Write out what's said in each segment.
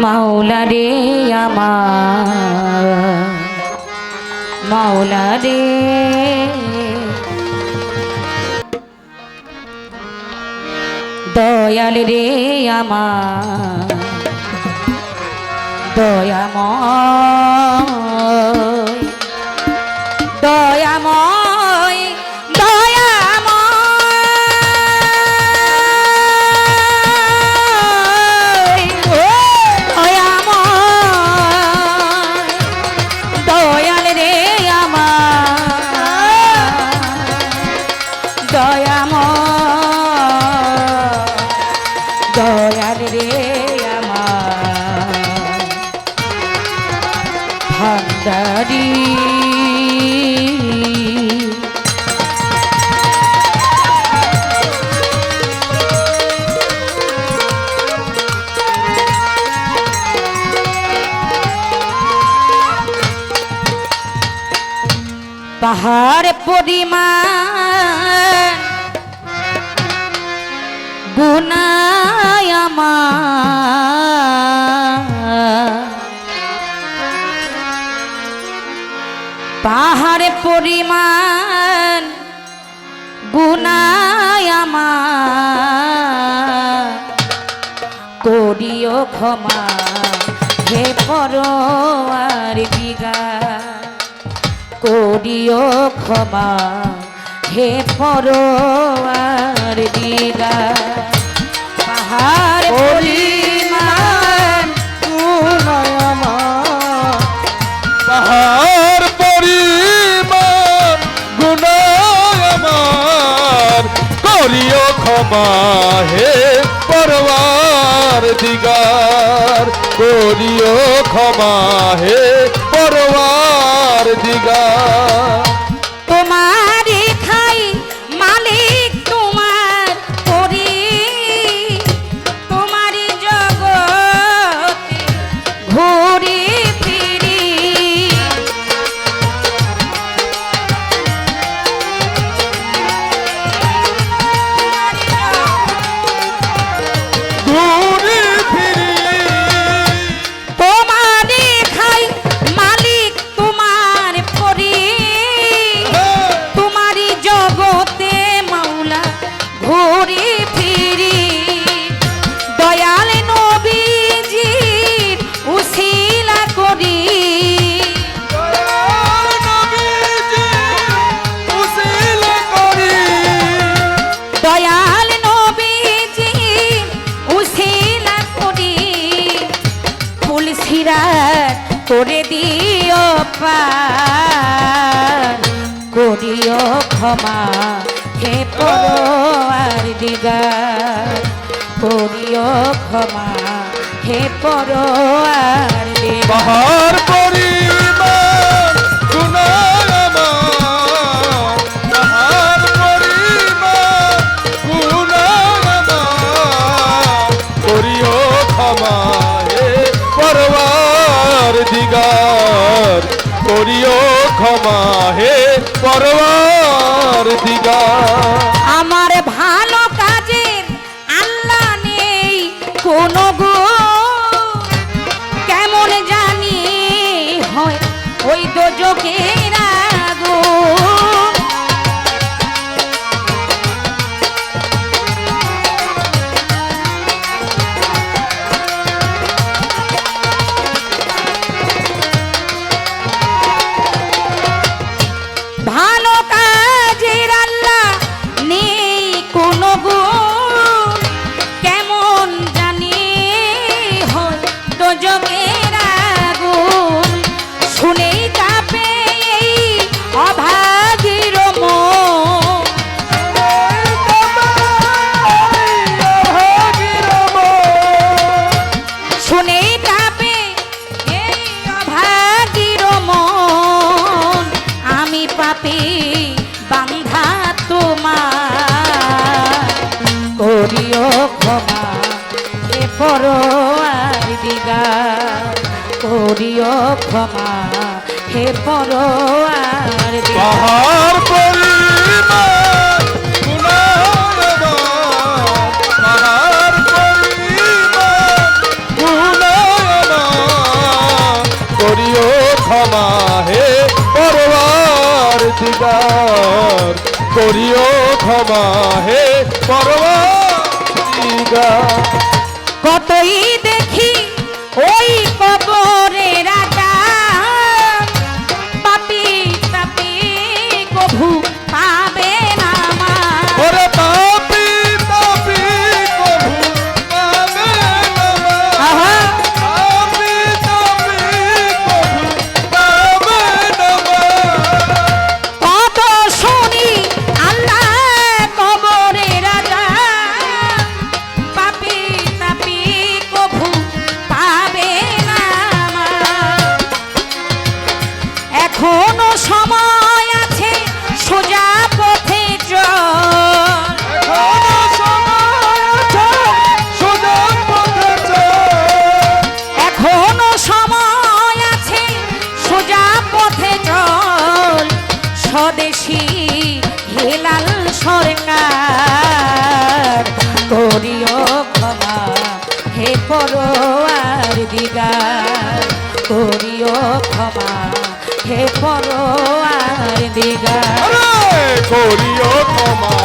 মাওলা রে আমার মাওলা রে দয়াল রে আমার দয়াময় দয়াময় দয়াল রে আমার দয়াল রে আমার ভান্ডারি পাহাড় পরিমাণ গুনাহ আমার পাহাড় পরিমাণ গুনাহ আমার করিও ক্ষমা হে পরওয়ার দিগার করিও ক্ষমা হে পরওয়ার দিগার পাহাড় পরিমাণ গুনাহ আমার পাহাড় পরিমাণ গুনাহ আমার করিও ক্ষমা হে পরওয়ার দিগার করিও ক্ষমা হে পরওয়ার দিগার তোমারে খাই মালিক তোমার করি তোমারি জগতে ঘুরি ফিরি ঘুরি ফিরি তোমারে খাই মালিক তোমার করি তোমারি জগতে মাওলা ঘুরি ফিরি দয়াল নবীজির উসিলা করি দয়াল নবীজি উসিলা করি দয়াল নবীজির উসিলা করি ফুলসিরাত করে দিও পার করিও ক্ষমা হে পরওয়ার দিগার করিও ক্ষমা হে পরওয়ার দিগার পাহাড় পরিমাণ গুনাহ আমার পাহাড় পরিমাণ গুনাহ আমার করিও ক্ষমা হে পরওয়ার দিগার করিও ক্ষমা হে পরওয়ার দিগার আমার ভালো কাজের আল্লাহ নেই কোনো গুণ কেমন জানি হয় ওই দোজখের আগুন ভালো কাজের আল্লাহ নেই কোনো গুণ কেমন জানি হয় দোজখের আগুন শুনেই কাঁপে এই অভাগীর মন শুনেই কাঁপে এই অভাগীর মন আমি পাপী বান্ধা তোমার করিও ক্ষমা হে পরওয়ার দিগার করিও ক্ষমা হে পরওয়ার দিগার পাহাড় পরিমাণ গুনাহ আমার পাহাড় পরিমাণ গুনাহ দিগার করিও ক্ষমা হে পরওয়ারদিগার। কতই দেখি ওই কবরে রাজা পাপি তাপি কভু পাবে না মা। ওরে পাপি তাপি কভু পাবে না মা। আহা, পাপি তাপি কভু পাবে না মা। কত শুনি আল্লাহ কবরে রাজা পাপি তাপি কভু পাবে না মা। এখনো সময় আছে সোজা পথে চল। এখনো সময় আছে সোজা পথে চল। এখনো সময় আছে সোজা পথে চল। স্বদেশী হেলাল সরকার করিও ক্ষমা হে পরওয়ারদিগার করিও ক্ষমা হে পরওয়ারদিগার। আরে করিও ক্ষমা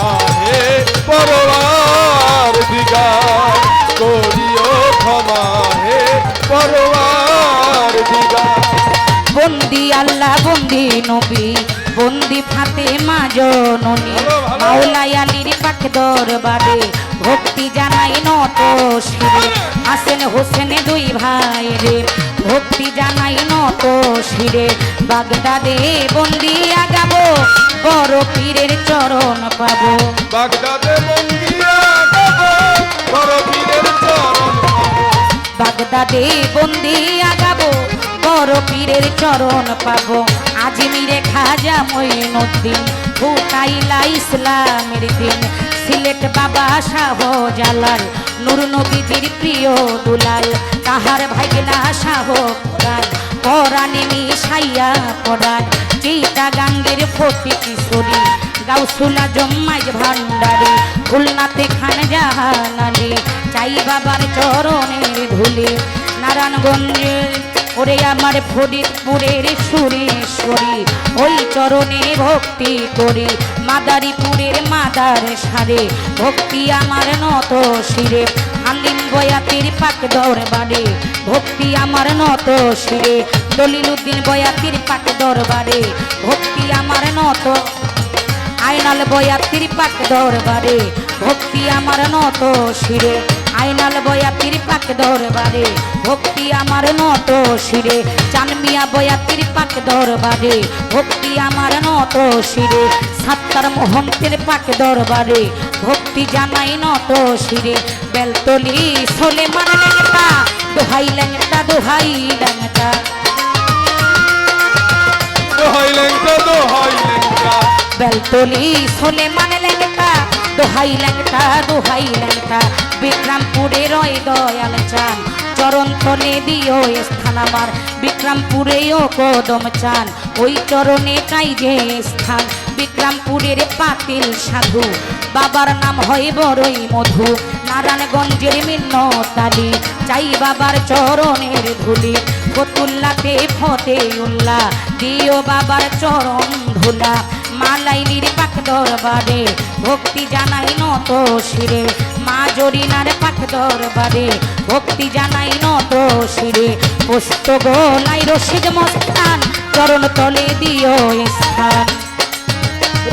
হে পরওয়ারদিগার করিও ক্ষমা হে পরওয়ারদিগার। বন্দি আল্লাহ বন্দি নবী বন্দি ফাতেমা জননী ভালো, ভালো। মাওলাই আলীর পাক দরবারে ভক্তি জানাই নত শিরে হাসেন হোসেন দুই ভাই রে ভক্তি জানাই নত শিরে বাগদাদে বন্দি আগাবো বড় পীরের চরণ পাবো। বাগদাদে বন্দিয়া গাবো বড় পীরের চরণ পাবো। বাগদাদে বন্দি আগাবো বড় পীরের চরণ পাবো। আজমিরে খাজা মঈনুদ্দিন ফুটাইলা ইসলামের দিন। সিলেট বাবা শাহ জালাল নূর নবীজির প্রিয় দুলাল তাহার ভাইগনা শাহ কোরআন পরাণে মিশাইয়া পড়ান। চিটাগাঙ্গের ফটি কিশোরী গাউসুল আজম মাইজ ভান্ডারী খুলনাতে খান জাহান আলী চাই বাবার চরণের ধুলি। নারায়ণগঞ্জে ওরে আমার ফরিদপুরের সুরেশ্বরী ওই চরণে ভক্তি করি। মাদারীপুরের মাদার সারে ভক্তি আমার নত শিরে। হালিম বয়াতির পাক দরবারে ভক্তি আমার নত শিরে। দলিলুদ্দিন বয়াতির পাক দরবারে ভক্তি আমার নত। আইনাল বয়াতির পাক দরবারে ভক্তি আমার নত শিরে। আইনাল বয়াতির পাক দরবারে ভক্তি আমার নত শিরে। চানমিয়া বয়াতির পাক দরবারে ভক্তি আমার নত শিরে। সাত্তার মোহন্তের পাক দরবারে ভক্তি জানাই নত শিরে। বেলতলি সোলেমান ল্যাংটা দোহাই ল্যাংটা দোহাই ল্যাংটা। দোহাই ল্যাংটা দোহাই ল্যাংটা। বেলতলি সোলেমান ল্যাংটা দোহাই ল্যাংটা দোহাই ল্যাংটা। বিক্রমপুরে রয় দয়াল চান চরণ তলে দিও স্থান আমার। বিক্রমপুরেও কদম চান ওই চরণে চাই যে স্থান। বিক্রমপুরের পাতিল সাধু বাবার নাম হয় বড়ই মধু। নারায়ণগঞ্জের মিন্নতালি চাই বাবার চরণের ধুলি। ফতুল্লাতে ফতেউল্লাহ দিও বাবার চরণ ধুলা। মালাইলির পাক দরবারে ভক্তি জানাই নত শিরে। মা জরিনার পাক দরবারে ভক্তি জানাই নত শিরে। পোস্ত গোলাই রশিদ মস্তান চরণ তলে দিও স্থান।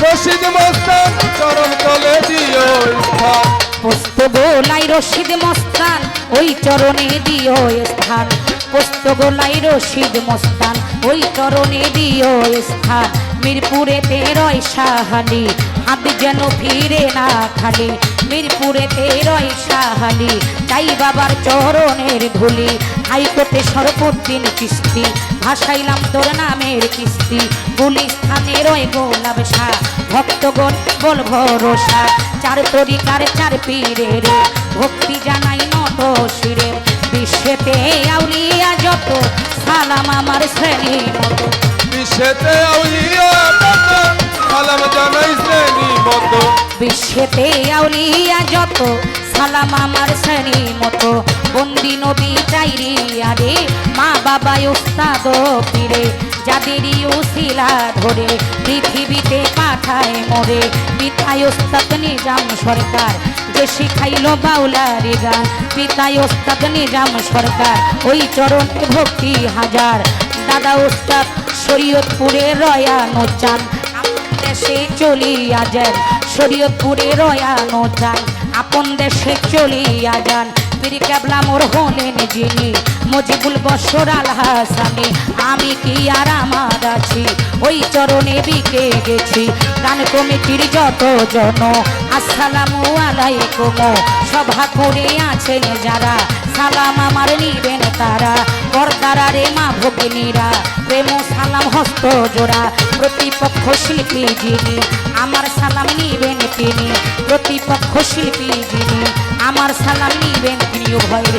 রশিদ মস্তান চরণ তলে দিও স্থান। পোস্ত গোলাই রশিদ মস্তান ওই চরণে দিও স্থান। পোস্ত গোলাই রশিদ মস্তান ওই চরণে দিও স্থান। মিরপুরেতে রয় শাহালি হাত যেন ফিরে না খালি। মিরপুরেতে রয় শাহালি চাই বাবার চরণের ধুলি। হাইকোর্টে সরপুদ্দিন কিস্তি ভাসাইলাম তোর নামের কিস্তি। পুলিশ থানে রয় গোলাপ শাহ ভক্তগণ বল ভরসা। চার তরিকার চার পীরের ভক্তি জানাই নত শিরে। বিশ্বেতে আউলিয়া যত সালাম আমার শ্রেণী মতো। বিশ্বেতে আউলিয়া যত সালাম জানাই শ্রেণী মতো। বিশ্বেতে আউলিয়া যত সালাম আমার শ্রেণী মতো। বন্দি নবী চাইরি আরে মা বাবা উস্তাদ পীরে যাদেরই উসিলা ধরে পৃথিবীতে পাঠায় মোরে পিতায় ওস্তাদ নিজাম সরকার যে শিখাইল বাউলারি গান পিতায় ওস্তাদ নিজাম সরকার ওই চরণে ভক্তি হাজার দাদা ওস্তাদ শরীয়তপুরে রয়ানো চান আপন দেশে চলিয়া যান শরীয়তপুরে রয়ানো চান আপন দেশে চলিয়া যান পীর কেবলা মোর হলেন যিনি মজিবুল বশর আল হাসানি আমি কি আর আমার আছি ওই চরণে বিকে গেছি গান কমিটির যত জন আসসালামু আলাইকুম সভা করে আছেন যারা সালাম আমার নিবেন তারা পর্দারা রে মা ভগিনীরা প্রেম সালাম হস্ত জোড়া প্রতিপক্ষ শিল্পী যিনি আমার সালাম নিবেন তিনি প্রতিপক্ষ শিল্পী যিনি আমার সালাম নিবেন তিনি উভয়ের